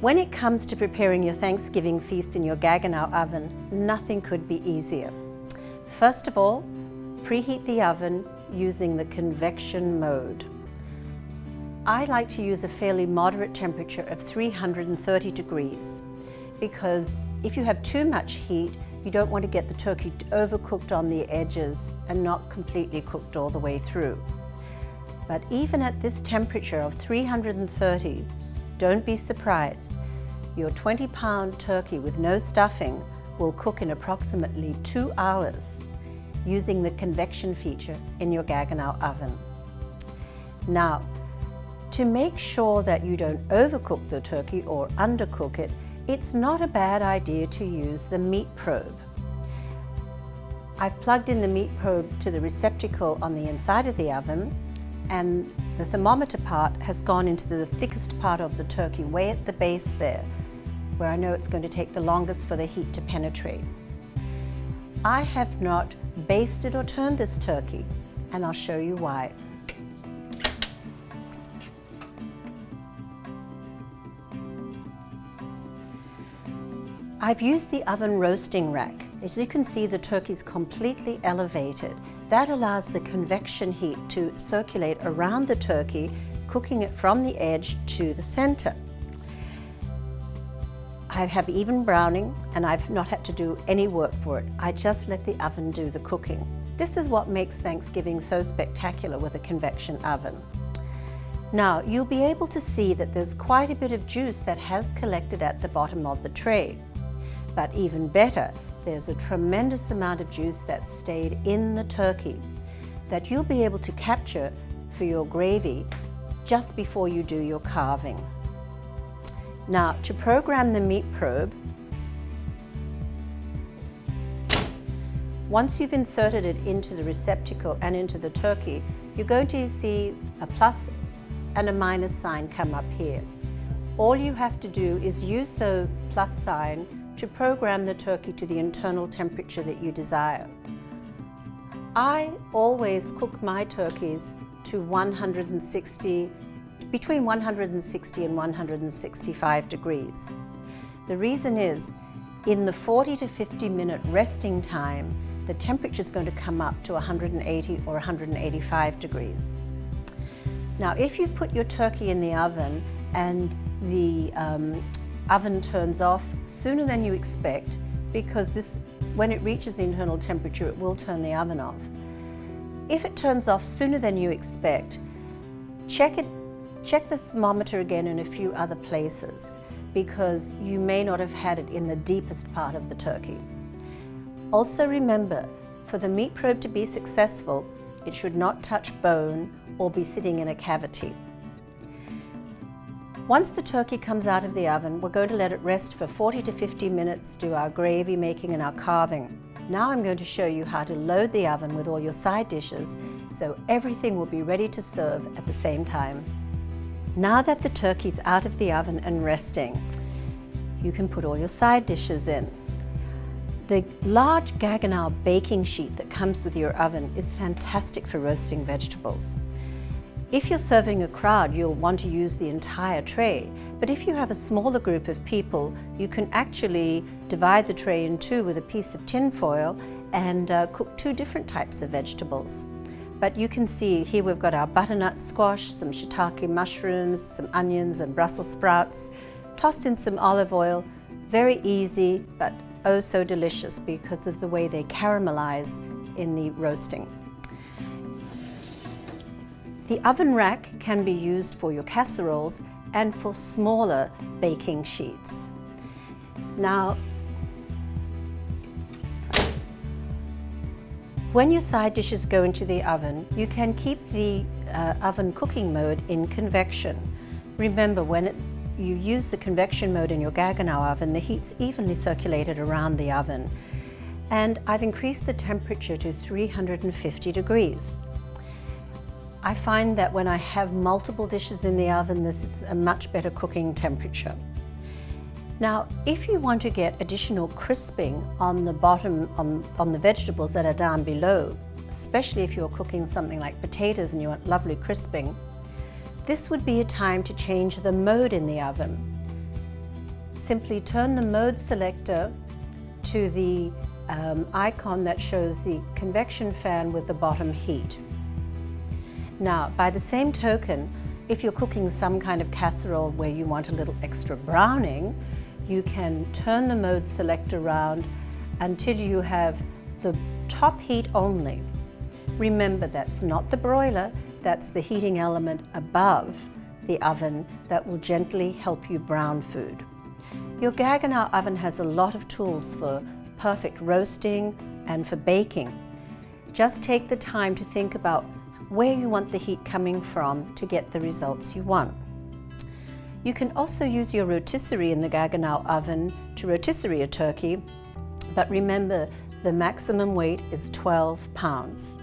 When it comes to preparing your Thanksgiving feast in your Gaggenau oven, nothing could be easier. First of all, preheat the oven using the convection mode. I like to use a fairly moderate temperature of 330 degrees because if you have too much heat, you don't want to get the turkey overcooked on the edges and not completely cooked all the way through. But even at this temperature of 330, don't be surprised. Your 20-pound turkey with no stuffing will cook in approximately 2 hours using the convection feature in your Gaggenau oven. Now, to make sure that you don't overcook the turkey or undercook it, it's not a bad idea to use the meat probe. I've plugged in the meat probe to the receptacle on the inside of the oven, and the thermometer part has gone into the thickest part of the turkey, way at the base there, where I know it's going to take the longest for the heat to penetrate. I have not basted or turned this turkey, and I'll show you why. I've used the oven roasting rack. As you can see, the turkey's completely elevated. That allows the convection heat to circulate around the turkey, cooking it from the edge to the center. I have even browning, and I've not had to do any work for it. I just let the oven do the cooking. This is what makes Thanksgiving so spectacular with a convection oven. Now, you'll be able to see that there's quite a bit of juice that has collected at the bottom of the tray. But even better, there's a tremendous amount of juice that stayed in the turkey that you'll be able to capture for your gravy just before you do your carving. Now, to program the meat probe, once you've inserted it into the receptacle and into the turkey, you're going to see a plus and a minus sign come up here. All you have to do is use the plus sign to program the turkey to the internal temperature that you desire. I always cook my turkeys to between 160 and 165 degrees. The reason is, in the 40 to 50 minute resting time, the temperature is going to come up to 180 or 185 degrees. Now, if you've put your turkey in the oven and the oven turns off sooner than you expect, because when it reaches the internal temperature, it will turn the oven off. If it turns off sooner than you expect, check the thermometer again in a few other places, because you may not have had it in the deepest part of the turkey. Also remember, for the meat probe to be successful, it should not touch bone or be sitting in a cavity. Once the turkey comes out of the oven, we're going to let it rest for 40 to 50 minutes, do our gravy making and our carving. Now I'm going to show you how to load the oven with all your side dishes so everything will be ready to serve at the same time. Now that the turkey's out of the oven and resting, you can put all your side dishes in. The large Gaggenau baking sheet that comes with your oven is fantastic for roasting vegetables. If you're serving a crowd, you'll want to use the entire tray, but if you have a smaller group of people, you can actually divide the tray in two with a piece of tin foil and cook 2 different types of vegetables. But you can see here we've got our butternut squash, some shiitake mushrooms, some onions and Brussels sprouts, tossed in some olive oil. Very easy, but oh so delicious because of the way they caramelize in the roasting. The oven rack can be used for your casseroles and for smaller baking sheets. Now, when your side dishes go into the oven, you can keep the oven cooking mode in convection. Remember, when you use the convection mode in your Gaggenau oven, the heat's evenly circulated around the oven. And I've increased the temperature to 350 degrees. I find that when I have multiple dishes in the oven, this is a much better cooking temperature. Now, if you want to get additional crisping on the bottom, on the vegetables that are down below, especially if you're cooking something like potatoes and you want lovely crisping, this would be a time to change the mode in the oven. simply turn the mode selector to the icon that shows the convection fan with the bottom heat. Now, by the same token, if you're cooking some kind of casserole where you want a little extra browning, you can turn the mode select around until you have the top heat only. Remember, that's not the broiler, that's the heating element above the oven that will gently help you brown food. Your Gaggenau oven has a lot of tools for perfect roasting and for baking. Just take the time to think about where you want the heat coming from to get the results you want. You can also use your rotisserie in the Gaggenau oven to rotisserie a turkey, but remember the maximum weight is 12 pounds.